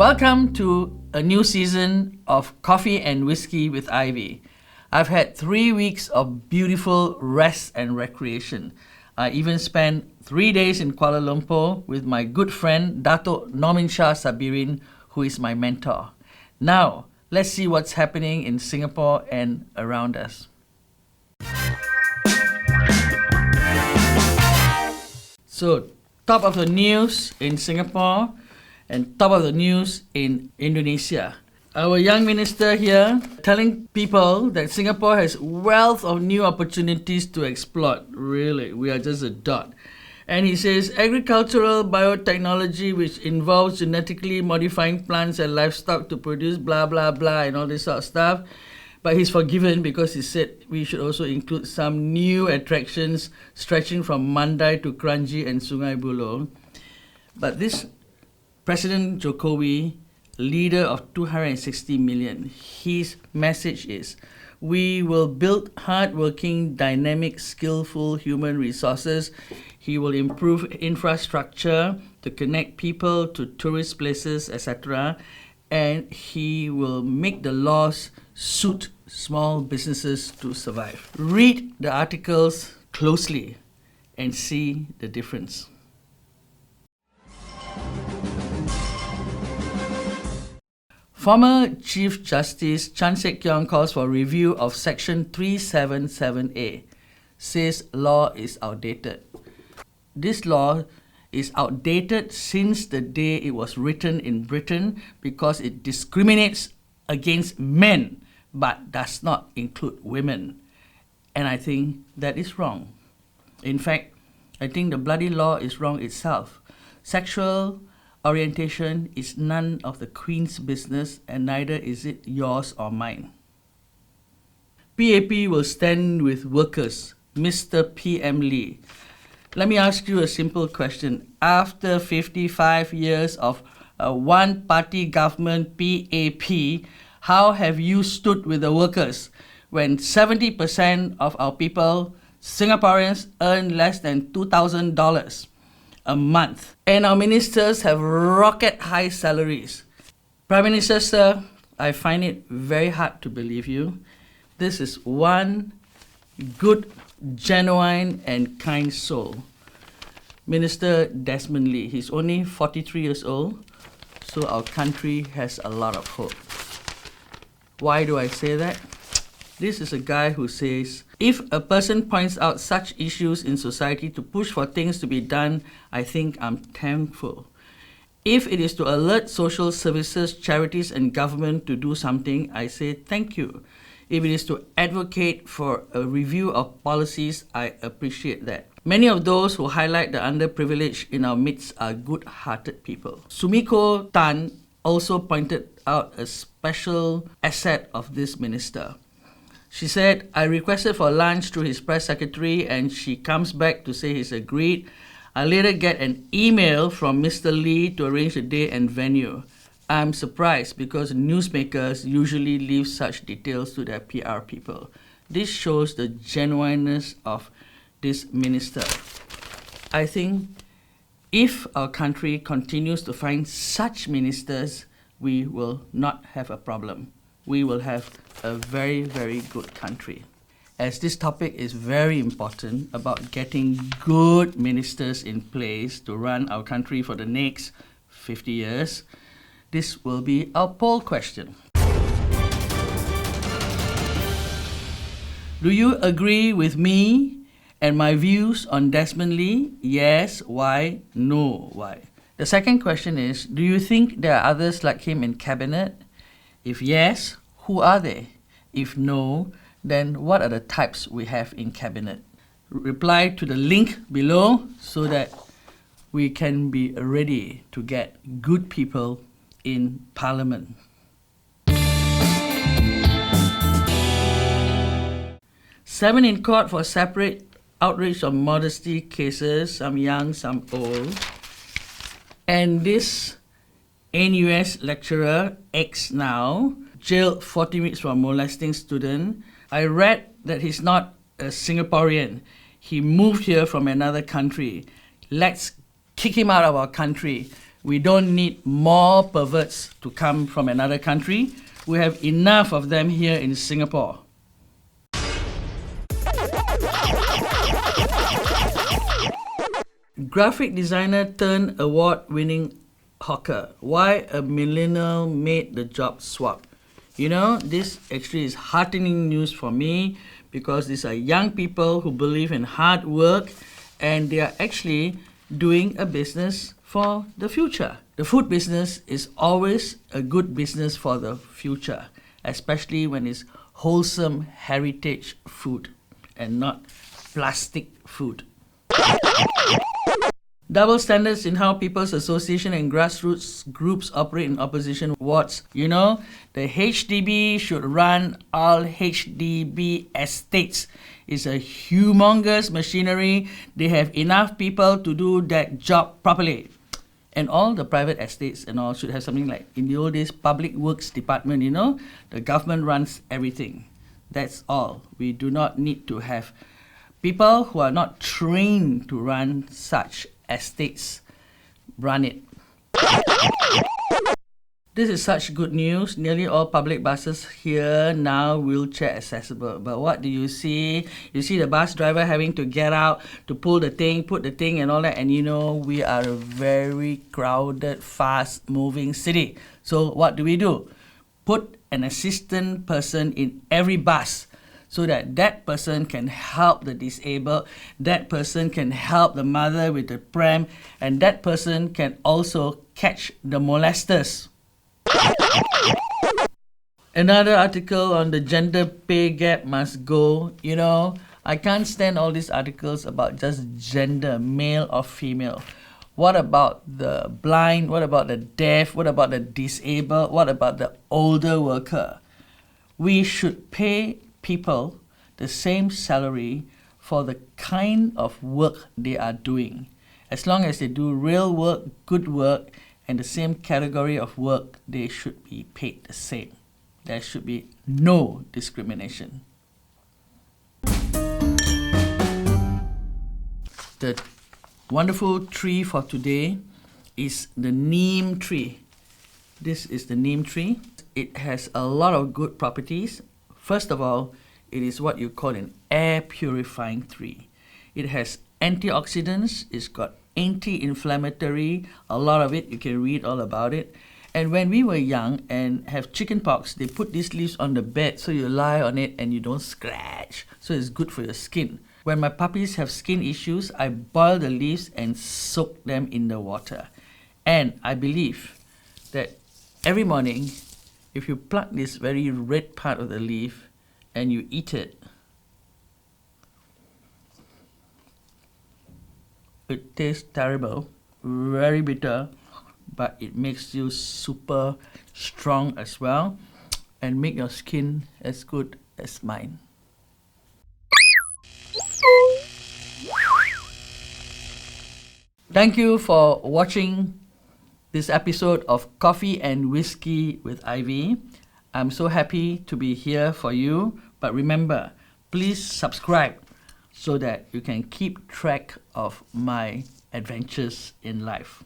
Welcome to a new season of Coffee and Whiskey with Ivy. I've had 3 weeks of beautiful rest and recreation. I even spent 3 days in Kuala Lumpur with my good friend Dato' Normin Shah Sabirin, who is my mentor. Now, let's see what's happening in Singapore and around us. So, top of the news in Singapore and top of the news in Indonesia. Our young minister here telling people that Singapore has wealth of new opportunities to exploit. Really, we are just a dot. And he says agricultural biotechnology, which involves genetically modifying plants and livestock to produce blah, blah, blah, and all this sort of stuff. But he's forgiven because he said we should also include some new attractions stretching from Mandai to Kranji and Sungai Buloh. But this President CAWWI, leader of 260 million, his message is, we will build hard-working, dynamic, skillful human resources. He will improve infrastructure to connect people to tourist places, etc. And he will make the laws suit small businesses to survive. Read the articles closely and see the difference. Former Chief Justice Chan Sek Keong calls for review of Section 377A, says law is outdated. This law is outdated since the day it was written in Britain because it discriminates against men but does not include women. And I think that is wrong. In fact, I think the bloody law is wrong itself. Sexual orientation is none of the Queen's business, and neither is it yours or mine. PAP will stand with workers, Mr. PM Lee. Let me ask you a simple question. After 55 years of a one-party government, PAP, how have you stood with the workers when 70% of our people, Singaporeans, earn less than $2,000 a month, and our ministers have rocket-high salaries? Prime Minister, sir, I find it very hard to believe you. This is one good, genuine and kind soul. Minister Desmond Lim, he's only 43 years old, so our country has a lot of hope. Why do I say that? This is a guy who says, if a person points out such issues in society to push for things to be done, I think I'm thankful. If it is to alert social services, charities and government to do something, I say thank you. If it is to advocate for a review of policies, I appreciate that. Many of those who highlight the underprivileged in our midst are good-hearted people. Sumiko Tan also pointed out a special asset of this minister. She said, I requested for lunch through his press secretary and she comes back to say he's agreed. I later get an email from Mr. Lee to arrange a day and venue. I'm surprised because newsmakers usually leave such details to their PR people. This shows the genuineness of this minister. I think if our country continues to find such ministers, we will not have a problem. We will have a very, very good country. As this topic is very important about getting good ministers in place to run our country for the next 50 years, this will be our poll question. Do you agree with me and my views on Desmond Lee? Yes. Why? No. Why? The second question is, do you think there are others like him in cabinet? If yes, who are they? If no, then what are the types we have in cabinet? Reply to the link below so that we can be ready to get good people in Parliament. Seven in court for separate outrage or modesty cases, some young, some old. And this NUS lecturer, X now, jailed 40 weeks for molesting student. I read that he's not a Singaporean. He moved here from another country. Let's kick him out of our country We don't need more perverts to come from another country. We have enough of them here in Singapore. Graphic designer turned award-winning hawker. Why a millennial made the job swap? You know, this actually is heartening news for me because these are young people who believe in hard work and they are actually doing a business for the future. The food business is always a good business for the future, especially when it's wholesome heritage food and not plastic food. Double standards in how People's Association and grassroots groups operate in opposition wards. You know, the HDB should run all HDB estates. It's a humongous machinery. They have enough people to do that job properly. And all the private estates and all should have something like, in the old days, Public Works Department, you know, the government runs everything. That's all. We do not need to have people who are not trained to run such estates run it. This is such good news. Nearly all public buses here now wheelchair accessible. But what do you see? You see the bus driver having to get out to pull the thing, put the thing and all that. And you know, we are a very crowded, fast-moving city. So what do? Put an assistant person in every bus so that that person can help the disabled, that person can help the mother with the pram, and that person can also catch the molesters. Another article on the gender pay gap must go. You know, I can't stand all these articles about just gender, male or female. What about the blind? What about the deaf? What about the disabled? What about the older worker? We should pay people the same salary for the kind of work they are doing. As long as they do real work, good work, and the same category of work, they should be paid the same. There should be no discrimination. The wonderful tree for today is the neem tree. This is the neem tree. It has a lot of good properties. First of all, it is what you call an air purifying tree. It has antioxidants, it's got anti-inflammatory, a lot of it, you can read all about it. And when we were young and have chicken pox, they put these leaves on the bed so you lie on it and you don't scratch. So it's good for your skin. When my puppies have skin issues, I boil the leaves and soak them in the water. And I believe that every morning, if you pluck this very red part of the leaf and you eat it, it tastes terrible, very bitter, but it makes you super strong as well and make your skin as good as mine. Thank you for watching this episode of Coffee and Whiskey with Ivy. I'm so happy to be here for you, but remember, please subscribe so that you can keep track of my adventures in life.